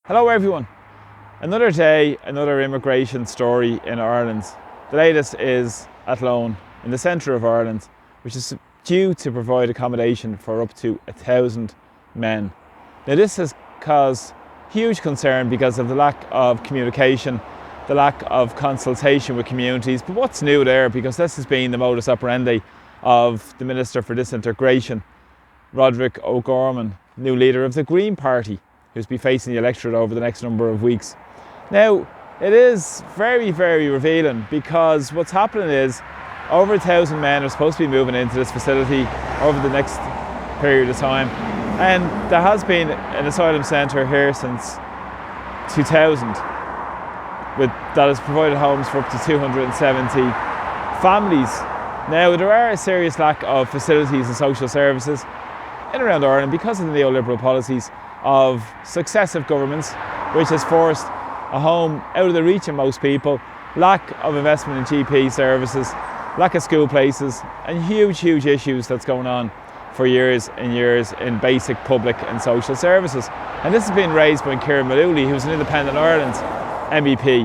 Hello everyone. Another day, another immigration story in Ireland. The latest is Athlone in the centre of Ireland, which is due to provide accommodation for up to 1,000 men. Now this has caused huge concern because of the lack of communication, the lack of consultation with communities. But what's new there, because this has been the modus operandi of the Minister for Disintegration, Roderick O'Gorman, new leader of the Green Party, who's be facing the electorate over the next number of weeks. Now, it is very, very revealing, because what's happening is over 1,000 men are supposed to be moving into this facility over the next period of time. And there has been an asylum centre here since 2000 that has provided homes for up to 270 families. Now, there are a serious lack of facilities and social services in and around Ireland because of the neoliberal policies of successive governments, which has forced a home out of the reach of most people, lack of investment in GP services, lack of school places, and huge issues that's going on for years and years in basic public and social services. And this has been raised by Kieran Mullooly, who's an Independent Ireland MEP.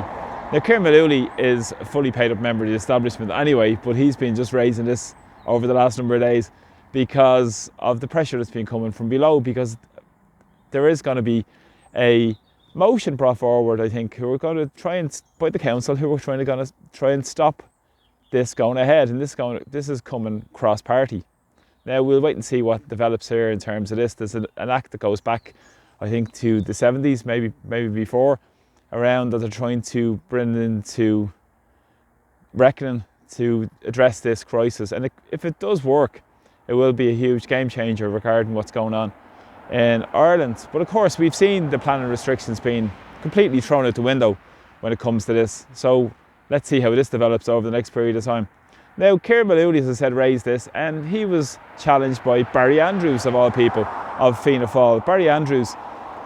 Now, Kieran Mullooly is a fully paid up member of the establishment anyway, but he's been just raising this over the last number of days because of the pressure that's been coming from below, because there is going to be a motion brought forward, I think, who are going to try and, by the council, who are going to try and stop this going ahead. And this is coming cross-party. Now, we'll wait and see what develops here in terms of this. There's an act that goes back, I think, to the 70s, maybe before, around, that they're trying to bring into reckoning to address this crisis. And if it does work, it will be a huge game changer regarding what's going on in Ireland. But of course, we've seen the planning restrictions being completely thrown out the window when it comes to this. So let's see how this develops over the next period of time. Now, Kieran Mullooly, as I said, raised this, and he was challenged by Barry Andrews, of all people, of Fianna Fáil. Barry Andrews,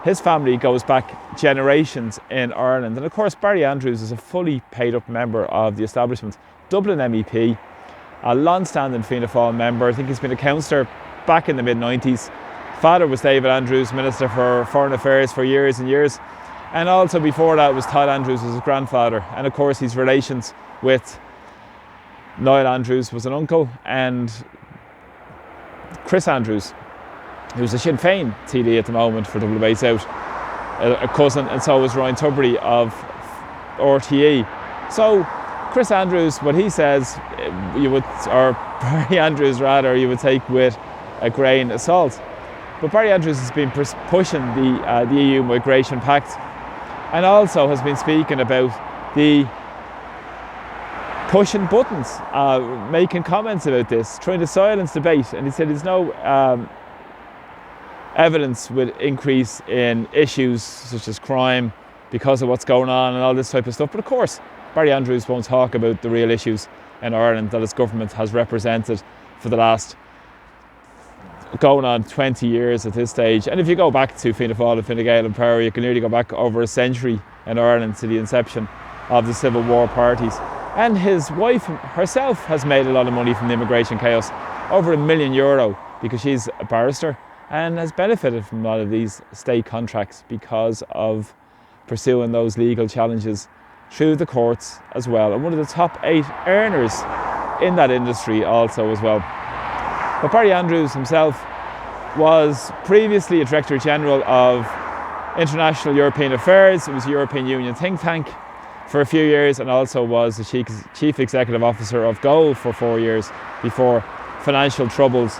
his family goes back generations in Ireland. And of course, Barry Andrews is a fully paid up member of the establishment, Dublin MEP, a long-standing Fianna Fáil member. I think he's been a councillor back in the mid-90s. Father was David Andrews, Minister for Foreign Affairs for years and years. And also before that was Todd Andrews, was his grandfather. And of course his relations with Niall Andrews was an uncle, and Chris Andrews, who's a Sinn Féin TD at the moment for Dublin Bay South, a cousin, and so was Ryan Tubridy of RTE. So Chris Andrews, what he says, or Barry Andrews rather, you would take with a grain of salt. But Barry Andrews has been pushing the EU Migration Pact, and also has been speaking about the pushing buttons, making comments about this, trying to silence debate. And he said there's no evidence with increase in issues such as crime because of what's going on and all this type of stuff. But of course, Barry Andrews won't talk about the real issues in Ireland that his government has represented for the last going on 20 years at this stage. And if you go back to Fianna Fáil and Fine Gael in power, you can nearly go back over a century in Ireland to the inception of the Civil War parties. And his wife herself has made a lot of money from the immigration chaos, over €1 million, because she's a barrister and has benefited from a lot of these state contracts because of pursuing those legal challenges through the courts as well. And one of the top 8 earners in that industry also as well. But Barry Andrews himself was previously a Director General of International European Affairs. It was a European Union think tank for a few years, and also was the Chief Executive Officer of GOAL for 4 years before financial troubles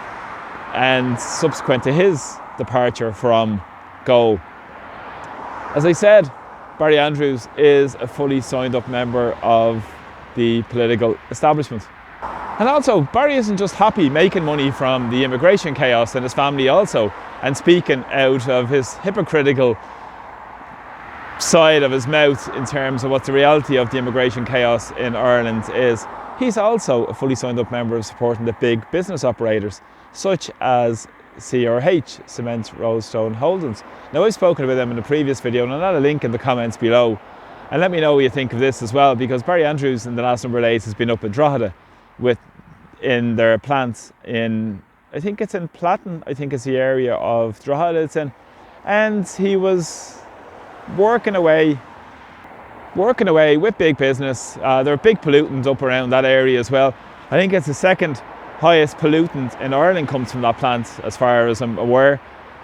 and subsequent to his departure from GOAL. As I said, Barry Andrews is a fully signed up member of the political establishment. And also, Barry isn't just happy making money from the immigration chaos, and his family also, and speaking out of his hypocritical side of his mouth in terms of what the reality of the immigration chaos in Ireland is. He's also a fully signed up member of supporting the big business operators, such as CRH, Cement Roadstone Holdings. Now, I've spoken about them in a previous video, and I'll add a link in the comments below. And let me know what you think of this as well, because Barry Andrews in the last number of days has been up at Drogheda in their plants in, I think it's in Platten, I think it's the area of Drogheda it's in. And he was working away with big business. There are big pollutants up around that area as well. I think it's the second highest pollutant in Ireland comes from that plant, as far as I'm aware.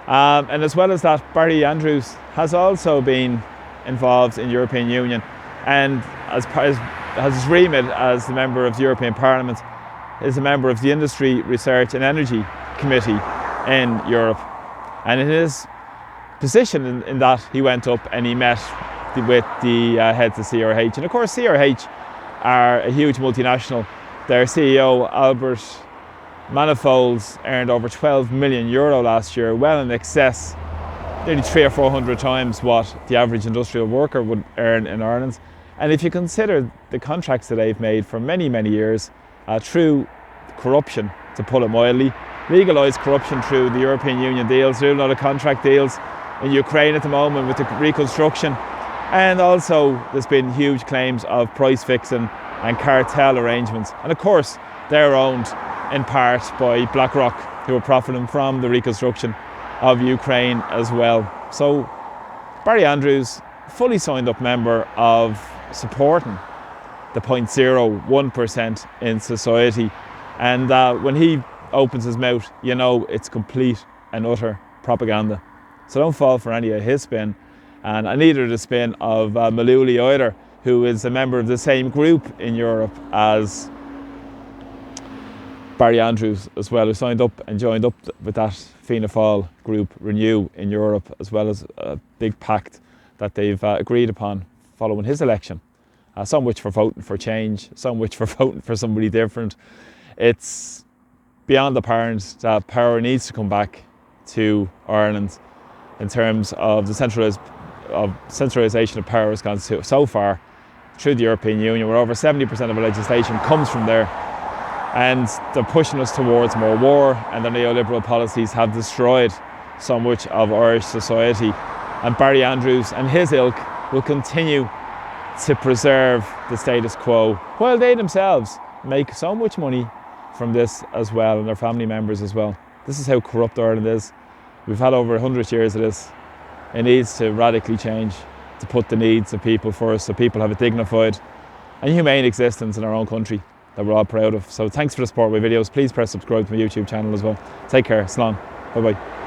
And as well as that, Barry Andrews has also been involved in European Union, and as his remit as the member of the European Parliament, is a member of the Industry, Research and Energy Committee in Europe. And in his position in that, he went up and he met with the heads of CRH. And of course, CRH are a huge multinational. Their CEO, Albert Manifolds, earned over €12 million last year, well in excess, nearly 300 or 400 times what the average industrial worker would earn in Ireland. And if you consider the contracts that they've made for many, many years, through corruption, to put it mildly, legalised corruption through the European Union deals, through a lot of contract deals in Ukraine at the moment with the reconstruction. And also there's been huge claims of price fixing and cartel arrangements. And of course, they're owned in part by BlackRock, who are profiting from the reconstruction of Ukraine as well. So Barry Andrews, fully signed up member of supporting the 0.01% in society. And when he opens his mouth, you know it's complete and utter propaganda. So don't fall for any of his spin, and neither the spin of Maluli either, who is a member of the same group in Europe as Barry Andrews as well, who signed up and joined up with that Fianna Fáil group, Renew, in Europe, as well as a big pact that they've agreed upon following his election. Some which for voting for change, some which for voting for somebody different. It's beyond apparent that power needs to come back to Ireland in terms of the centralisation of power has gone so far through the European Union, where over 70% of our legislation comes from there. And they're pushing us towards more war, and their neoliberal policies have destroyed so much of Irish society. And Barry Andrews and his ilk will continue to preserve the status quo, while they themselves make so much money from this as well, and their family members as well. This is how corrupt Ireland is. We've had over 100 years of this. It needs to radically change to put the needs of people first, so people have a dignified and humane existence in our own country that we're all proud of. So thanks for the support of my videos. Please press subscribe to my YouTube channel as well. Take care. Slán. Bye bye.